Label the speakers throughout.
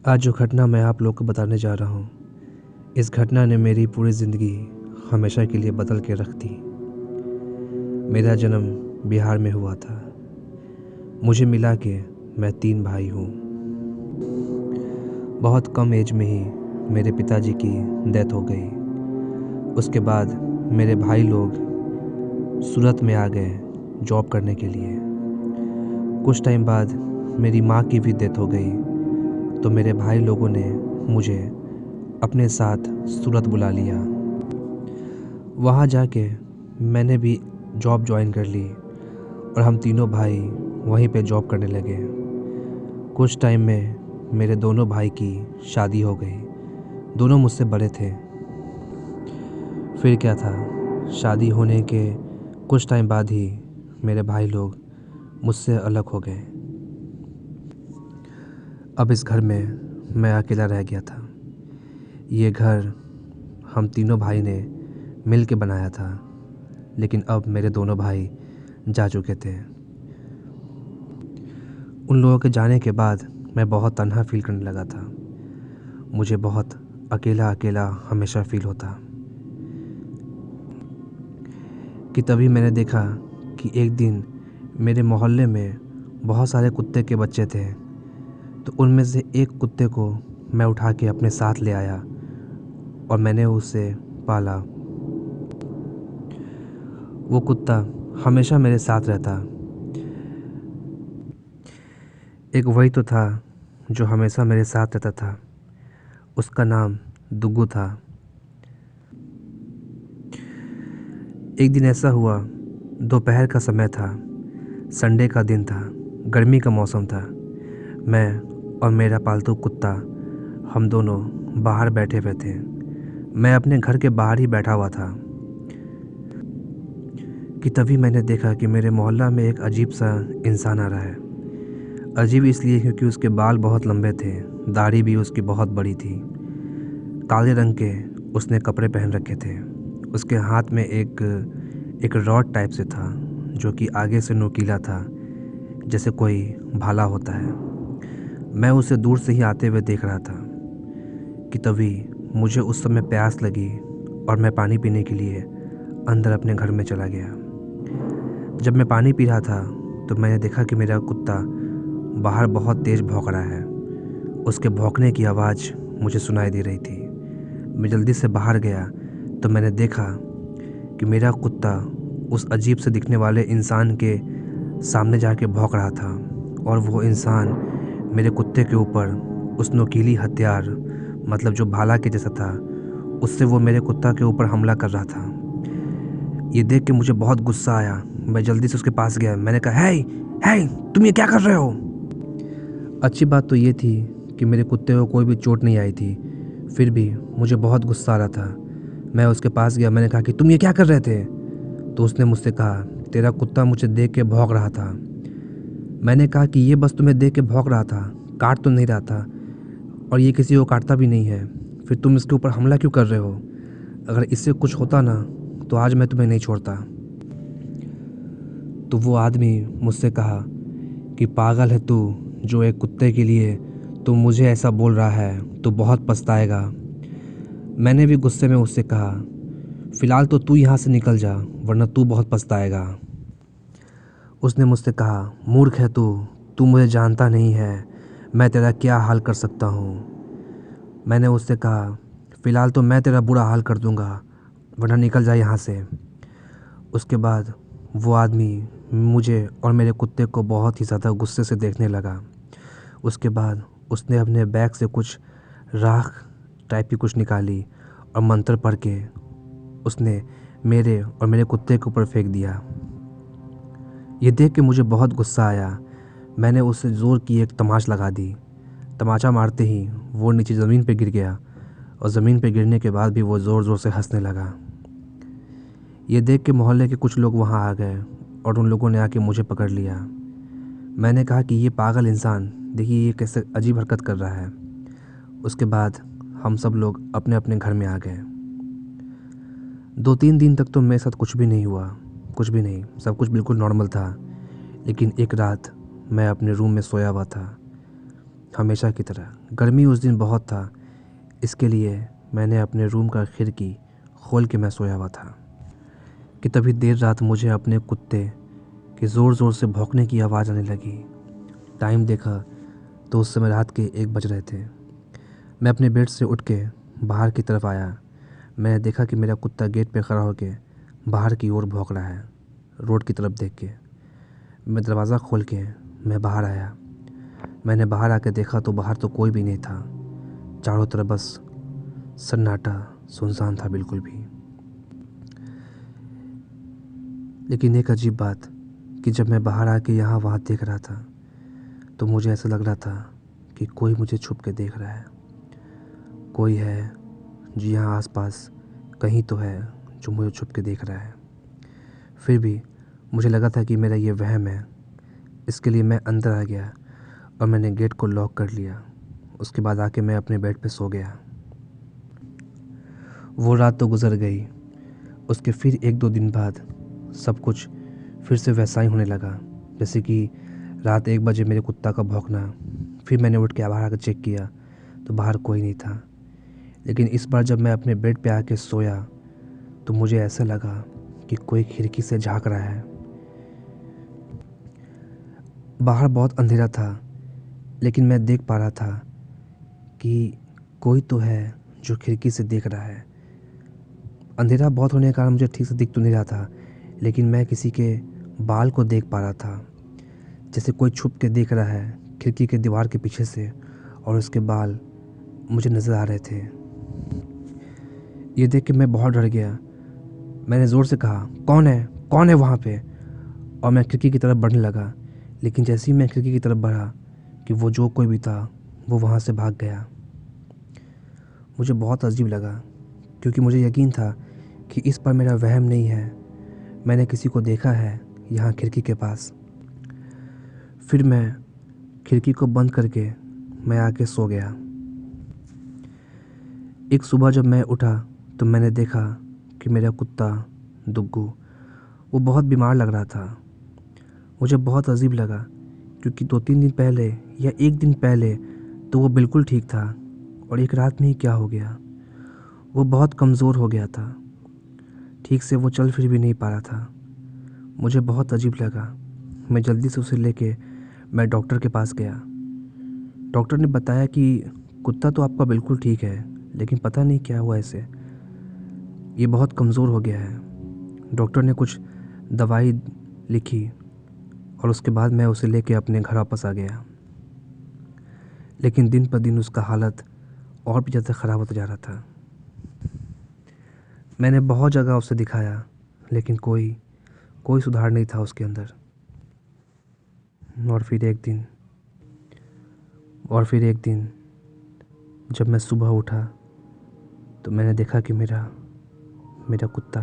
Speaker 1: आज जो घटना मैं आप लोग को बताने जा रहा हूँ, इस घटना ने मेरी पूरी ज़िंदगी हमेशा के लिए बदल के रख दी। मेरा जन्म बिहार में हुआ था। मुझे मिला के मैं 3 भाई हूँ। बहुत कम एज में ही मेरे पिताजी की डेथ हो गई। उसके बाद मेरे भाई लोग सूरत में आ गए जॉब करने के लिए। कुछ टाइम बाद मेरी माँ की भी डेथ हो गई, तो मेरे भाई लोगों ने मुझे अपने साथ सूरत बुला लिया। वहाँ जाके मैंने भी जॉब ज्वाइन कर ली और हम तीनों भाई वहीं पे जॉब करने लगे। कुछ टाइम में मेरे दोनों भाई की शादी हो गई। दोनों मुझसे बड़े थे। फिर क्या था, शादी होने के कुछ टाइम बाद ही मेरे भाई लोग मुझसे अलग हो गए। अब इस घर में मैं अकेला रह गया था। ये घर हम तीनों भाई ने मिल के बनाया था, लेकिन अब मेरे दोनों भाई जा चुके थे। उन लोगों के जाने के बाद मैं बहुत तन्हा फील करने लगा था। मुझे बहुत अकेला अकेला हमेशा फील होता। कि तभी मैंने देखा कि एक दिन मेरे मोहल्ले में बहुत सारे कुत्ते के बच्चे थे, तो उनमें से एक कुत्ते को मैं उठा के अपने साथ ले आया और मैंने उसे पाला। वो कुत्ता हमेशा मेरे साथ रहता। एक वही तो था जो हमेशा मेरे साथ रहता था। उसका नाम दुग्गू था। एक दिन ऐसा हुआ, दोपहर का समय था, संडे का दिन था, गर्मी का मौसम था। मैं और मेरा पालतू कुत्ता हम दोनों बाहर बैठे हुए थे। मैं अपने घर के बाहर ही बैठा हुआ था कि तभी मैंने देखा कि मेरे मोहल्ला में एक अजीब सा इंसान आ रहा है। अजीब इसलिए क्योंकि उसके बाल बहुत लंबे थे, दाढ़ी भी उसकी बहुत बड़ी थी। काले रंग के उसने कपड़े पहन रखे थे। उसके हाथ में एक रॉड टाइप से था, जो कि आगे से नुकीला था, जैसे कोई भाला होता है। मैं उसे दूर से ही आते हुए देख रहा था कि तभी मुझे उस समय प्यास लगी और मैं पानी पीने के लिए अंदर अपने घर में चला गया। जब मैं पानी पी रहा था तो मैंने देखा कि मेरा कुत्ता बाहर बहुत तेज़ भौंक रहा है। उसके भौंकने की आवाज़ मुझे सुनाई दे रही थी। मैं जल्दी से बाहर गया तो मैंने देखा कि मेरा कुत्ता उस अजीब से दिखने वाले इंसान के सामने जाके भौंक रहा था, और वो इंसान मेरे कुत्ते के ऊपर उस नुकीली हथियार, मतलब जो भाला के जैसा था, उससे वो मेरे कुत्ता के ऊपर हमला कर रहा था। ये देख के मुझे बहुत गुस्सा आया। मैं जल्दी से उसके पास गया। मैंने कहा, हे हे, तुम ये क्या कर रहे हो? अच्छी बात तो ये थी कि मेरे कुत्ते को कोई भी चोट नहीं आई थी, फिर भी मुझे बहुत गुस्सा आ रहा था। मैं उसके पास गया। मैंने कहा कि तुम ये क्या कर रहे थे? तो उसने मुझसे कहा, तेरा कुत्ता मुझे देख के भौंक रहा था। मैंने कहा कि ये बस तुम्हें देख के भौंक रहा था, काट तो नहीं रहा था, और ये किसी को काटता भी नहीं है। फिर तुम इसके ऊपर हमला क्यों कर रहे हो? अगर इससे कुछ होता ना तो आज मैं तुम्हें नहीं छोड़ता। तो वो आदमी मुझसे कहा कि पागल है तू, जो एक कुत्ते के लिए तू मुझे ऐसा बोल रहा है, तो बहुत पछताएगा। मैंने भी गुस्से में उससे कहा, फ़िलहाल तो तू यहाँ से निकल जा, वरना तू बहुत पछताएगा। उसने मुझसे कहा, मूर्ख है तू, तू मुझे जानता नहीं है, मैं तेरा क्या हाल कर सकता हूँ। मैंने उससे कहा, फ़िलहाल तो मैं तेरा बुरा हाल कर दूँगा, वरना निकल जा यहाँ से। उसके बाद वो आदमी मुझे और मेरे कुत्ते को बहुत ही ज़्यादा गुस्से से देखने लगा। उसके बाद उसने अपने बैग से कुछ राख टाइप की कुछ निकाली और मंत्र पढ़ के उसने मेरे और मेरे कुत्ते के ऊपर फेंक दिया। ये देख के मुझे बहुत गुस्सा आया। मैंने उससे ज़ोर की एक तमाच लगा दी। तमाचा मारते ही वो नीचे ज़मीन पे गिर गया, और ज़मीन पे गिरने के बाद भी वो ज़ोर ज़ोर से हंसने लगा। ये देख के मोहल्ले के कुछ लोग वहाँ आ गए और उन लोगों ने आके मुझे पकड़ लिया। मैंने कहा कि ये पागल इंसान, देखिए ये कैसे अजीब हरकत कर रहा है। उसके बाद हम सब लोग अपने अपने घर में आ गए। 2-3 दिन तक तो मेरे साथ कुछ भी नहीं हुआ, कुछ भी नहीं, सब कुछ बिल्कुल नॉर्मल था। लेकिन एक रात मैं अपने रूम में सोया हुआ था। हमेशा की तरह। गर्मी उस दिन बहुत था, इसके लिए मैंने अपने रूम का खिड़की खोल के मैं सोया हुआ था कि तभी देर रात मुझे अपने कुत्ते के ज़ोर ज़ोर से भौंकने की आवाज़ आने लगी। टाइम देखा तो उस समय रात के 1 बज रहे थे। मैं अपने बेड से उठ के बाहर की तरफ आया। मैंने देखा कि मेरा कुत्ता गेट पे खड़ा होकर बाहर की ओर भौंक रहा है, रोड की तरफ देख के। मैं दरवाज़ा खोल के मैं बाहर आया। मैंने बाहर आके देखा तो बाहर तो कोई भी नहीं था। चारों तरफ बस सन्नाटा, सुनसान था बिल्कुल भी। लेकिन एक अजीब बात कि जब मैं बाहर आके यहाँ वहाँ देख रहा था तो मुझे ऐसा लग रहा था कि कोई मुझे छुप के देख रहा है। कोई है जो यहाँ आसपास कहीं तो है जो मुझे छुप के देख रहा है। फिर भी मुझे लगा था कि मेरा ये वहम है। इसके लिए मैं अंदर आ गया और मैंने गेट को लॉक कर लिया। उसके बाद आके मैं अपने बेड पे सो गया। वो रात तो गुजर गई। उसके फिर 1-2 दिन बाद सब कुछ फिर से वैसा ही होने लगा। जैसे कि रात 1 बजे मेरे कुत्ता का भौंकना। फिर मैंने उठ के बाहर आकर चेक किया तो बाहर कोई नहीं था। लेकिन इस बार जब मैं अपने बेड पे आके सोया तो मुझे ऐसा लगा कि कोई खिड़की से झांक रहा है। बाहर बहुत अंधेरा था लेकिन मैं देख पा रहा था कि कोई तो है जो खिड़की से देख रहा है। अंधेरा बहुत होने के कारण मुझे ठीक से दिख तो नहीं रहा था, लेकिन मैं किसी के बाल को देख पा रहा था। जैसे कोई छुप के देख रहा है खिड़की के दीवार के पीछे से, और उसके बाल मुझे नज़र आ रहे थे। ये देख के मैं बहुत डर गया। मैंने ज़ोर से कहा, कौन है, कौन है वहाँ पे? और मैं खिड़की की तरफ बढ़ने लगा। लेकिन जैसे ही मैं खिड़की की तरफ बढ़ा कि वो जो कोई भी था वो वहाँ से भाग गया। मुझे बहुत अजीब लगा क्योंकि मुझे यकीन था कि इस पर मेरा वहम नहीं है। मैंने किसी को देखा है यहाँ खिड़की के पास। फिर मैं खिड़की को बंद करके मैं आके सो गया। एक सुबह जब मैं उठा तो मैंने देखा कि मेरा कुत्ता दुग्गू वो बहुत बीमार लग रहा था। मुझे बहुत अजीब लगा क्योंकि 2-3 दिन पहले या 1 दिन पहले तो वो बिल्कुल ठीक था, और एक रात में ही क्या हो गया, वो बहुत कमज़ोर हो गया था। ठीक से वो चल फिर भी नहीं पा रहा था। मुझे बहुत अजीब लगा। मैं जल्दी से उसे लेके मैं डॉक्टर के पास गया। डॉक्टर ने बताया कि कुत्ता तो आपका बिल्कुल ठीक है, लेकिन पता नहीं क्या हुआ इसे, ये बहुत कमज़ोर हो गया है। डॉक्टर ने कुछ दवाई लिखी और उसके बाद मैं उसे लेके अपने घर वापस आ गया। लेकिन दिन पर दिन उसका हालत और भी ज़्यादा ख़राब होता जा रहा था। मैंने बहुत जगह उसे दिखाया लेकिन कोई सुधार नहीं था उसके अंदर। और फिर एक दिन जब मैं सुबह उठा तो मैंने देखा कि मेरा कुत्ता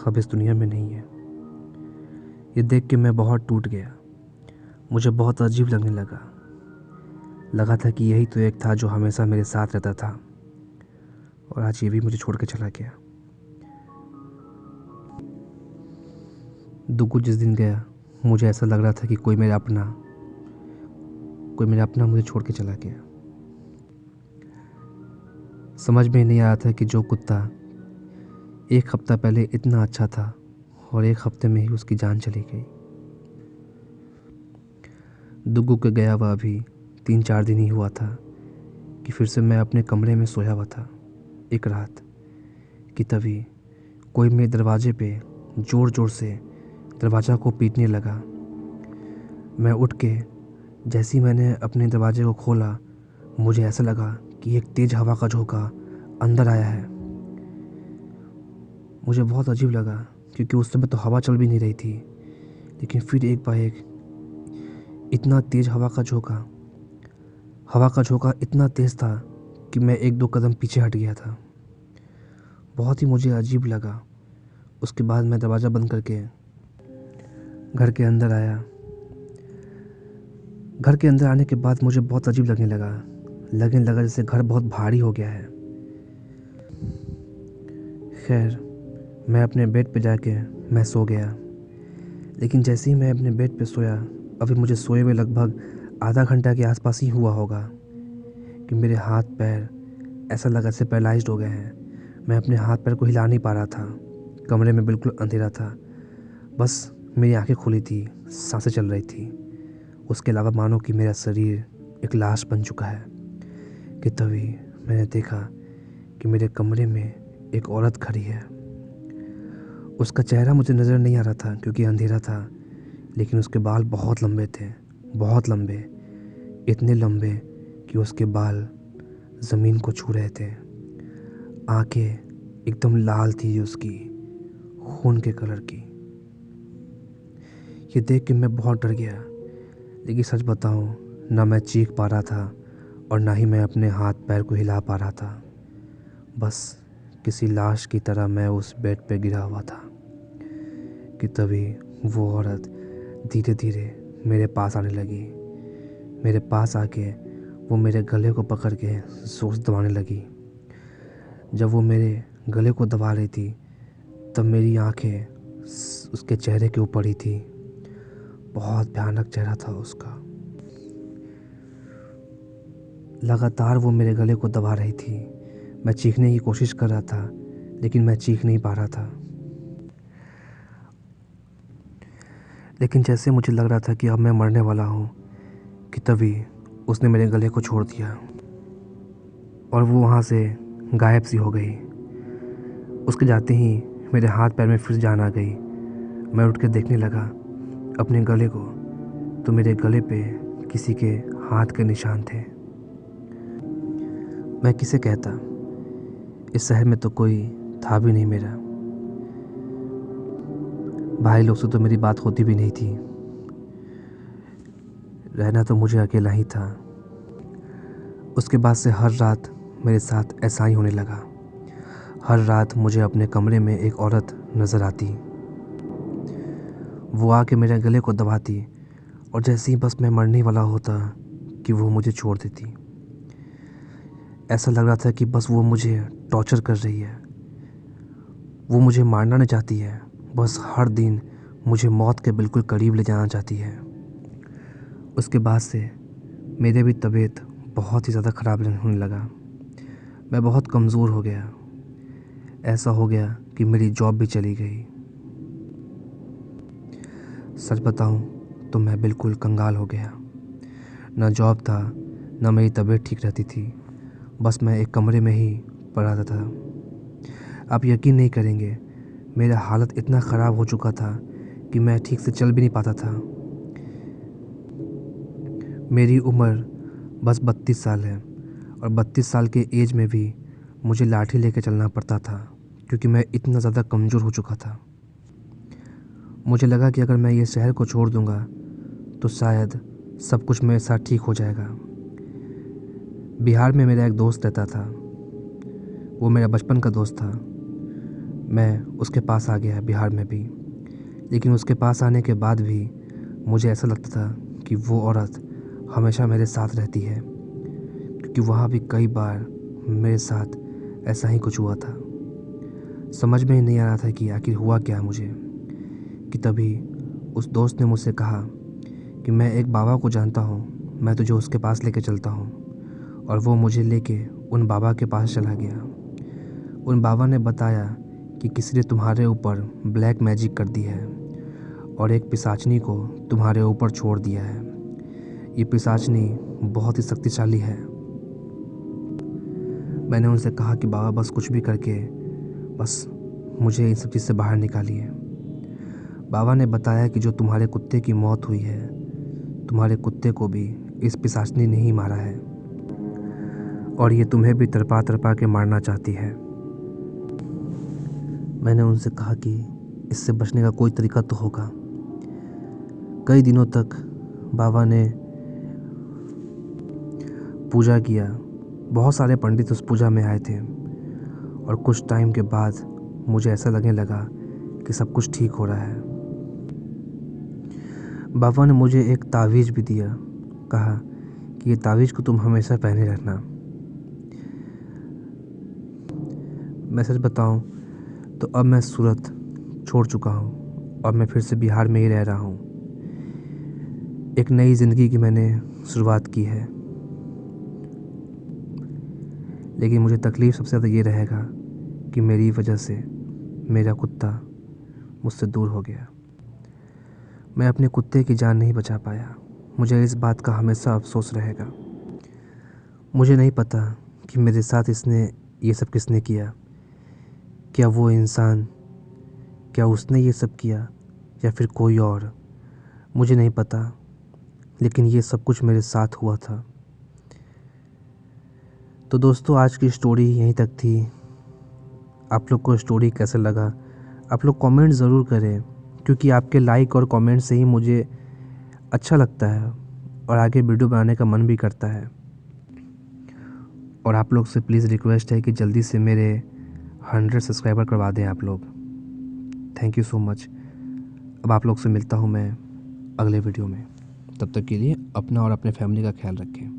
Speaker 1: अब इस दुनिया में नहीं है। ये देख के मैं बहुत टूट गया। मुझे बहुत अजीब लगने लगा था कि यही तो एक था जो हमेशा मेरे साथ रहता था, और आज ये भी मुझे छोड़ के चला गया। दुग्गू जिस दिन गया मुझे ऐसा लग रहा था कि कोई मेरा अपना मुझे छोड़ के चला गया। समझ में नहीं आ रहा था कि जो कुत्ता 1 हफ्ता पहले इतना अच्छा था और 1 हफ्ते में ही उसकी जान चली गई। दुग्गू के गया हुआ अभी 3-4 दिन ही हुआ था कि फिर से मैं अपने कमरे में सोया हुआ था एक रात, कि तभी कोई मेरे दरवाजे पे ज़ोर ज़ोर से दरवाज़ा को पीटने लगा। मैं उठ के जैसे ही मैंने अपने दरवाजे को खोला, मुझे ऐसा लगा कि एक तेज़ हवा का झोंका अंदर आया है। मुझे बहुत अजीब लगा क्योंकि उस समय तो हवा चल भी नहीं रही थी, लेकिन फिर एक बार इतना तेज़ हवा का झोंका इतना तेज़ था कि मैं 1-2 कदम पीछे हट गया था। बहुत ही मुझे अजीब लगा। उसके बाद मैं दरवाज़ा बंद करके घर के अंदर आया। घर के अंदर आने के बाद मुझे बहुत अजीब लगने लगा जैसे घर बहुत भारी हो गया है। खैर, मैं अपने बेड पे जाके मैं सो गया। लेकिन जैसे ही मैं अपने बेड पे सोया, अभी मुझे सोए हुए लगभग आधा घंटा के आसपास ही हुआ होगा कि मेरे हाथ पैर ऐसा लगा जैसे पैरालाइज्ड हो गए हैं। मैं अपने हाथ पैर को हिला नहीं पा रहा था। कमरे में बिल्कुल अंधेरा था। बस मेरी आंखें खुली थी, सांसें चल रही थी। उसके अलावा मानो कि मेरा शरीर एक लाश बन चुका है। कि तभी मैंने देखा कि मेरे कमरे में एक औरत खड़ी है। उसका चेहरा मुझे नज़र नहीं आ रहा था क्योंकि अंधेरा था, लेकिन उसके बाल बहुत लंबे थे, बहुत लंबे, इतने लंबे कि उसके बाल ज़मीन को छू रहे थे। आंखें एकदम लाल थी उसकी, खून के कलर की। ये देख के मैं बहुत डर गया, लेकिन सच बताऊं, ना मैं चीख पा रहा था और ना ही मैं अपने हाथ पैर को हिला पा रहा था। बस किसी लाश की तरह मैं उस बेड पे गिरा हुआ था। कि तभी वो औरत धीरे धीरे मेरे पास आने लगी। मेरे पास आके वो मेरे गले को पकड़ के जोर से दबाने लगी। जब वो मेरे गले को दबा रही थी तब मेरी आंखें उसके चेहरे के ऊपर ही थी। बहुत भयानक चेहरा था उसका। लगातार वो मेरे गले को दबा रही थी। मैं चीखने की कोशिश कर रहा था, लेकिन मैं चीख नहीं पा रहा था। लेकिन जैसे मुझे लग रहा था कि अब मैं मरने वाला हूँ, कि तभी उसने मेरे गले को छोड़ दिया और वो वहाँ से गायब सी हो गई। उसके जाते ही मेरे हाथ पैर में फिर जान आ गई। मैं उठ के देखने लगा अपने गले को, तो मेरे गले पे किसी के हाथ के निशान थे। मैं किसे कहता, इस शहर में तो कोई था भी नहीं मेरा। भाई लोग से तो मेरी बात होती भी नहीं थी। रहना तो मुझे अकेला ही था। उसके बाद से हर रात मेरे साथ ऐसा ही होने लगा। हर रात मुझे अपने कमरे में एक औरत नज़र आती। वो आके मेरे गले को दबाती और जैसे ही बस मैं मरने वाला होता कि वो मुझे छोड़ देती। ऐसा लग रहा था कि बस वो मुझे टॉर्चर कर रही है। वो मुझे मारना नहीं चाहती है, बस हर दिन मुझे मौत के बिल्कुल करीब ले जाना चाहती है। उसके बाद से मेरी भी तबीयत बहुत ही ज़्यादा ख़राब होने लगा। मैं बहुत कमज़ोर हो गया। ऐसा हो गया कि मेरी जॉब भी चली गई। सच बताऊं तो मैं बिल्कुल कंगाल हो गया। ना जॉब था, ना मेरी तबीयत ठीक रहती थी। बस मैं एक कमरे में ही पड़ा रहता था। आप यकीन नहीं करेंगे, मेरा हालत इतना ख़राब हो चुका था कि मैं ठीक से चल भी नहीं पाता था। मेरी उम्र बस 32 साल है और 32 साल के एज में भी मुझे लाठी लेके चलना पड़ता था क्योंकि मैं इतना ज़्यादा कमज़ोर हो चुका था। मुझे लगा कि अगर मैं ये शहर को छोड़ दूंगा तो शायद सब कुछ मेरे साथ ठीक हो जाएगा। बिहार में मेरा एक दोस्त रहता था। वो मेरा बचपन का दोस्त था। मैं उसके पास आ गया बिहार में भी, लेकिन उसके पास आने के बाद भी मुझे ऐसा लगता था कि वो औरत हमेशा मेरे साथ रहती है, क्योंकि वहाँ भी कई बार मेरे साथ ऐसा ही कुछ हुआ था। समझ में ही नहीं आ रहा था कि आखिर हुआ क्या मुझे। कि तभी उस दोस्त ने मुझसे कहा कि मैं एक बाबा को जानता हूँ, मैं तुझे उसके पास लेके चलता हूँ। और वो मुझे लेके उन बाबा के पास चला गया। उन बाबा ने बताया कि किसी ने तुम्हारे ऊपर ब्लैक मैजिक कर दी है और एक पिशाचनी को तुम्हारे ऊपर छोड़ दिया है। ये पिशाचनी बहुत ही शक्तिशाली है। मैंने उनसे कहा कि बाबा बस कुछ भी करके बस मुझे इन सब चीज़ से बाहर निकालिए। बाबा ने बताया कि जो तुम्हारे कुत्ते की मौत हुई है, तुम्हारे कुत्ते को भी इस पिशाचनी ने ही मारा है और ये तुम्हें भी तड़पा तड़पा के मारना चाहती है। मैंने उनसे कहा कि इससे बचने का कोई तरीका तो होगा। कई दिनों तक बाबा ने पूजा किया। बहुत सारे पंडित उस पूजा में आए थे और कुछ टाइम के बाद मुझे ऐसा लगने लगा कि सब कुछ ठीक हो रहा है। बाबा ने मुझे एक तावीज़ भी दिया। कहा कि ये तावीज़ को तुम हमेशा पहने रखना। मैं सच बताऊं तो अब मैं सूरत छोड़ चुका हूं और मैं फिर से बिहार में ही रह रहा हूं। एक नई ज़िंदगी की मैंने शुरुआत की है। लेकिन मुझे तकलीफ़ सबसे ज़्यादा ये रहेगा कि मेरी वजह से मेरा कुत्ता मुझसे दूर हो गया। मैं अपने कुत्ते की जान नहीं बचा पाया। मुझे इस बात का हमेशा अफ़सोस रहेगा। मुझे नहीं पता कि मेरे साथ इसने ये सब किसने किया। क्या वो इंसान, क्या उसने ये सब किया या फिर कोई और, मुझे नहीं पता। लेकिन ये सब कुछ मेरे साथ हुआ था। तो दोस्तों, आज की स्टोरी यहीं तक थी। आप लोग को स्टोरी कैसा लगा आप लोग कमेंट ज़रूर करें, क्योंकि आपके लाइक और कमेंट से ही मुझे अच्छा लगता है और आगे वीडियो बनाने का मन भी करता है। और आप लोग से प्लीज़ रिक्वेस्ट है कि जल्दी से मेरे 100 सब्सक्राइबर करवा दें आप लोग। Thank you so much. अब आप लोग से मिलता हूँ मैं अगले वीडियो में। तब तक के लिए अपना और अपने फैमिली का ख्याल रखें।